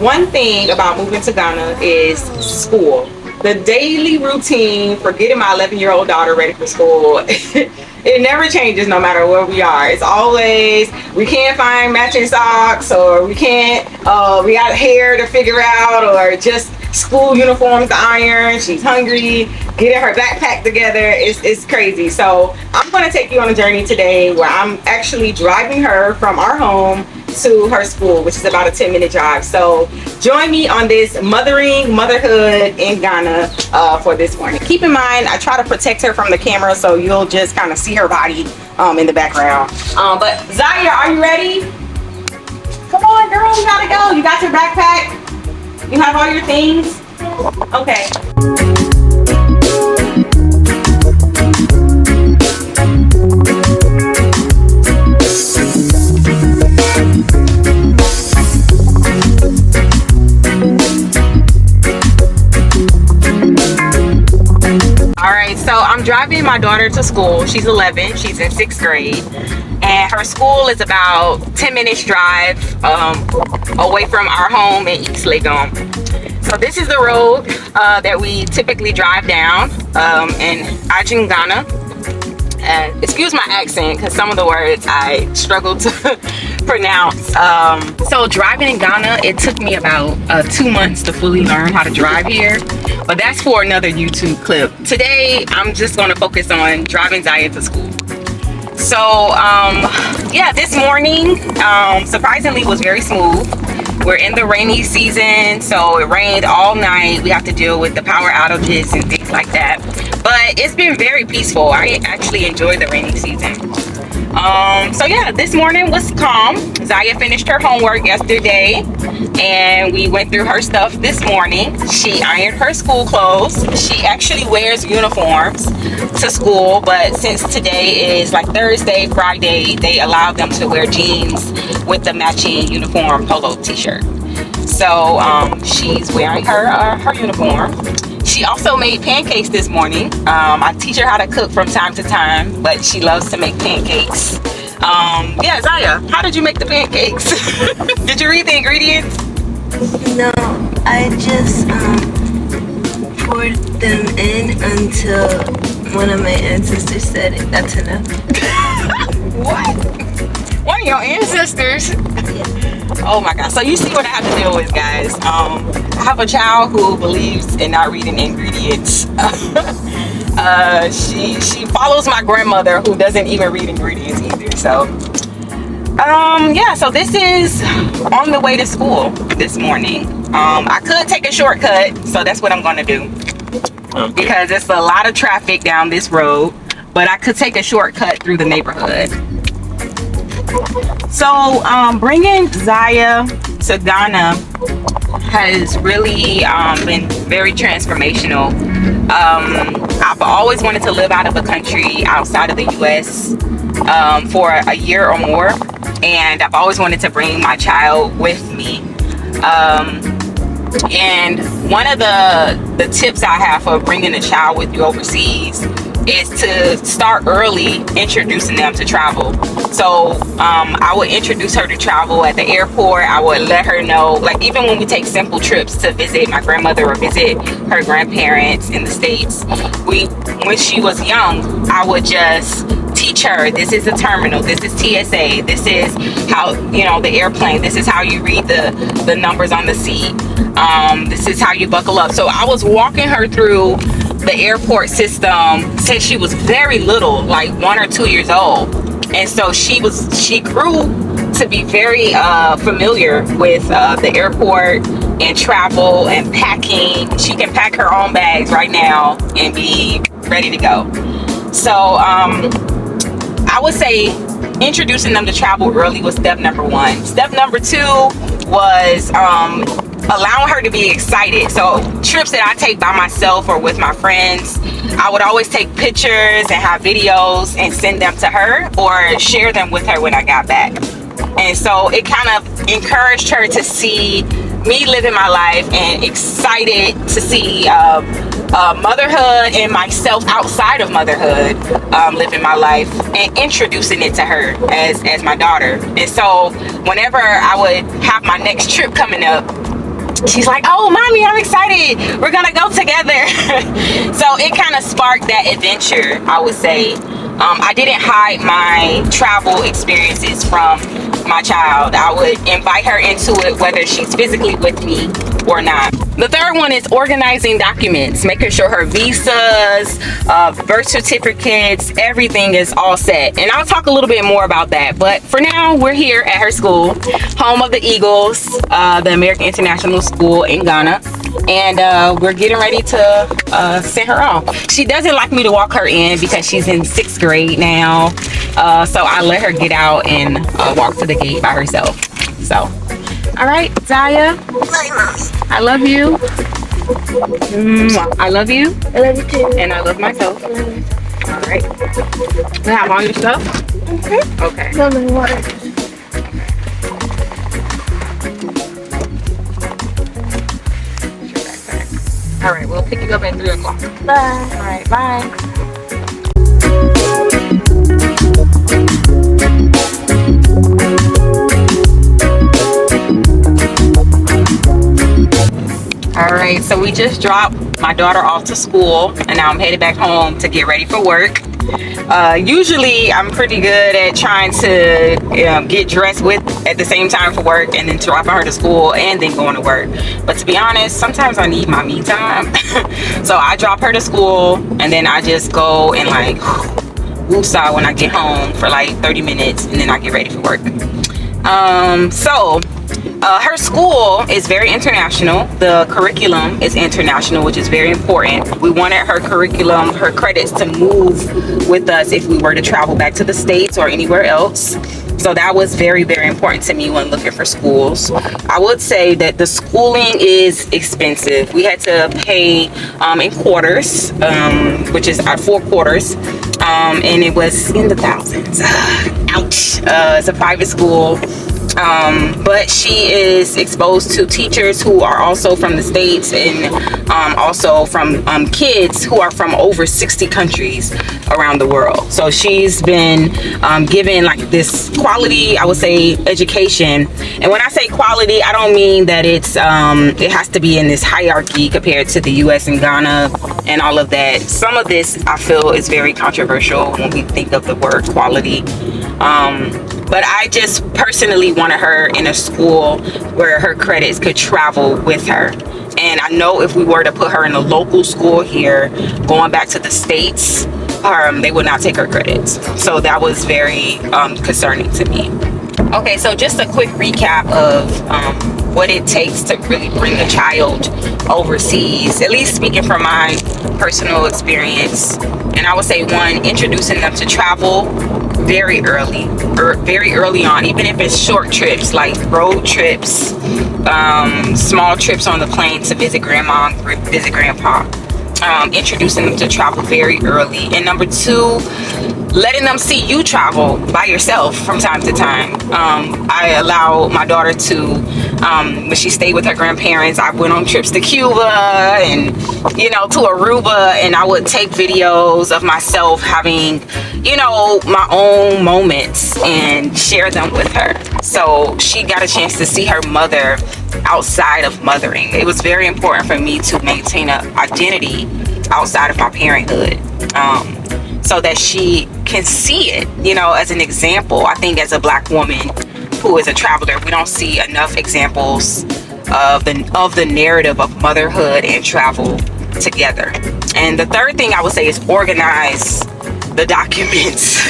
one thing about moving to Ghana is school. The daily routine for getting my 11-year-old daughter ready for school, it never changes no matter where we are. It's always, we can't find matching socks, or we got hair to figure out, or just school uniforms to iron. She's hungry, getting her backpack together. It's crazy. So I'm going to take you on a journey today where I'm actually driving her from our home to her school, which is about a 10-minute drive. So join me on this motherhood in Ghana for this morning. Keep in mind, I try to protect her from the camera, so you'll just kind of see her body in the background. But Zaya, are you ready? Come on, girl, you gotta go. You got your backpack? You have all your things? Okay. Alright, so I'm driving my daughter to school. She's 11, she's in 6th grade. And her school is about 10 minutes drive away from our home in East Legon. So this is the road that we typically drive down in Ajin, Ghana. Excuse my accent, because some of the words I struggle to pronounce. So driving in Ghana, it took me about 2 months to fully learn how to drive here. But that's for another YouTube clip. Today, I'm just going to focus on driving Zaya to school. So yeah, this morning surprisingly was very smooth. We're in the rainy season, so it rained all night. We have to deal with the power outages and things like that, but it's been very peaceful. I actually enjoy the rainy season. So yeah, this morning was calm. Zaya finished her homework yesterday and we went through her stuff this morning. She ironed her school clothes. She actually wears uniforms to school, but since today is like Thursday, Friday, they allow them to wear jeans with the matching uniform polo t-shirt. So she's wearing her uniform. She also made pancakes this morning. I teach her how to cook from time to time, but she loves to make pancakes. Yeah, Zaya, how did you make the pancakes? Did you read the ingredients? No, I just poured them in until one of my ancestors said it. That's enough. What? One of your ancestors? Yeah. Oh my god. So you see what I have to deal with, guys. I have a child who believes in not reading ingredients. She follows my grandmother, who doesn't even read ingredients either. So yeah, so this is on the way to school this morning. I could take a shortcut, so that's what I'm gonna do. Okay. Because it's a lot of traffic down this road, but I could take a shortcut through the neighborhood. So bringing Zaya to Ghana has really been very transformational. I've always wanted to live out of a country outside of the US for a year or more, and I've always wanted to bring my child with me. And one of the tips I have for bringing a child with you overseas is to start early introducing them to travel. So I would introduce her to travel at the airport. I would let her know, like even when we take simple trips to visit my grandmother or visit her grandparents in the States, when she was young, I would just teach her, this is the terminal, this is TSA, this is how, you know, the airplane, this is how you read the numbers on the seat, this is how you buckle up. So I was walking her through the airport system since she was very little, like 1 or 2 years old. And so she grew to be very familiar with the airport and travel and packing. She can pack her own bags right now and be ready to go. So I would say introducing them to travel early was step number 1. Step number 2 was allowing her to be excited. So trips that I take by myself or with my friends, I would always take pictures and have videos and send them to her or share them with her when I got back. And so it kind of encouraged her to see me living my life and excited to see motherhood and myself outside of motherhood living my life and introducing it to her as my daughter. And so whenever I would have my next trip coming up, she's like, oh mommy, I'm excited, we're gonna go together. So it kind of sparked that adventure, I would say. I didn't hide my travel experiences from my child. I would invite her into it whether she's physically with me or not. The third one is organizing documents, making sure her visas, birth certificates, everything is all set. And I'll talk a little bit more about that. But for now, we're here at her school, home of the Eagles, the American International School in Ghana. And we're getting ready to send her off. She doesn't like me to walk her in because she's in 6th grade now. So I let her get out and walk to the gate by herself. So, all right, Zaya. Bye, Mommy. I love you. I love you. I love you too. And I love myself. All right. You have all your stuff? Mm-hmm. Okay. No, my water. All right, we'll pick you up at 3 o'clock. Bye. All right, bye. All right, so we just dropped my daughter off to school and now I'm headed back home to get ready for work. Usually I'm pretty good at trying to get dressed at the same time for work and then dropping her to school and then going to work. But to be honest, sometimes I need my me time. So I drop her to school and then I just go and like woosah when I get home for like 30 minutes and then I get ready for work. Her school is very international. The curriculum is international, which is very important. We wanted her curriculum, her credits to move with us if we were to travel back to the States or anywhere else. So that was very, very important to me when looking for schools. I would say that the schooling is expensive. We had to pay in quarters, which is 4 quarters, and it was in the thousands. Ouch. It's a private school. But she is exposed to teachers who are also from the States and also from kids who are from over 60 countries around the world. So she's been given like this quality, I would say, education. And when I say quality, I don't mean that it's it has to be in this hierarchy compared to the US and Ghana and all of that. Some of this I feel is very controversial when we think of the word quality. But I just personally wanted her in a school where her credits could travel with her. And I know if we were to put her in a local school here, going back to the States, they would not take her credits. So that was very concerning to me. Okay, so just a quick recap of what it takes to really bring a child overseas, at least speaking from my personal experience. And I would say, one, introducing them to travel very early on, even if it's short trips like road trips, small trips on the plane to visit grandma, visit grandpa. Introducing them to travel very early. And number 2, letting them see you travel by yourself from time to time. I allow my daughter to, when she stayed with her grandparents, I went on trips to Cuba and, to Aruba, and I would take videos of myself having, my own moments and share them with her. So she got a chance to see her mother outside of mothering. It was very important for me to maintain an identity outside of my parenthood, so that she can see it, as an example. I think as a Black woman who is a traveler, we don't see enough examples of the narrative of motherhood and travel together. And the third thing I would say is organize the documents.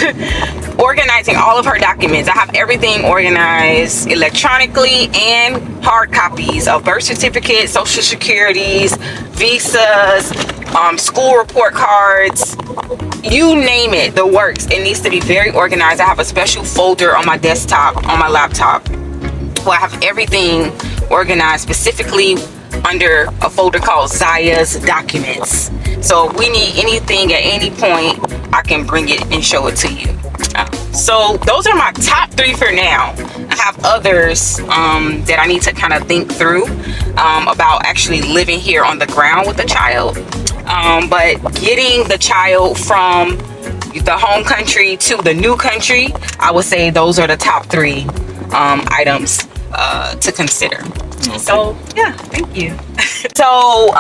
Organizing all of her documents. I have everything organized electronically and hard copies of birth certificates, social securities, visas, school report cards, you name it, the works. It needs to be very organized. I have a special folder on my desktop, on my laptop, where I have everything organized specifically under a folder called Zaya's Documents. So if we need anything at any point, I can bring it and show it to you. So those are my top 3 for now. I have others that I need to kind of think through about actually living here on the ground with the child. But getting the child from the home country to the new country, I would say those are the top 3 items to consider. So yeah, thank you. So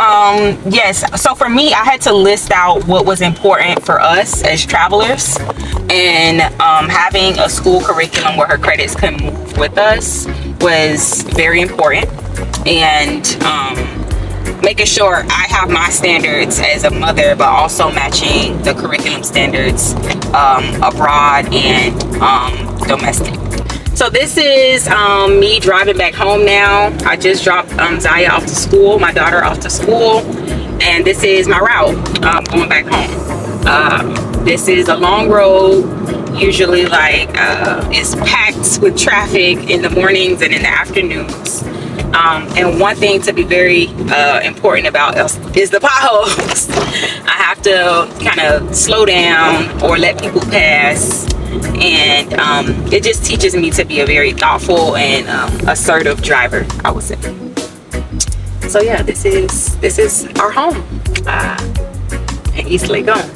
yes, so for me, I had to list out what was important for us as travelers, and having a school curriculum where her credits can move with us was very important, and making sure I have my standards as a mother, but also matching the curriculum standards abroad and domestic. So this is me driving back home now. I just dropped Zaya off to school, my daughter off to school, and this is my route going back home. This is a long road, usually like it's packed with traffic in the mornings and in the afternoons. And one thing to be very important about is the potholes. I have to kind of slow down or let people pass, and it just teaches me to be a very thoughtful and assertive driver, I would say. So yeah, this is our home in East Legon.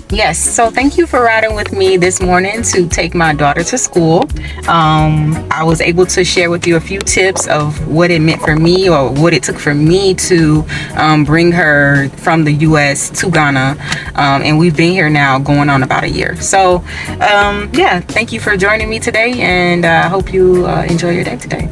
Yes, so thank you for riding with me this morning to take my daughter to school. I was able to share with you a few tips of what it meant for me, or what it took for me to bring her from the US to Ghana, and we've been here now going on about a year. So yeah, thank you for joining me today, and I hope you enjoy your day today.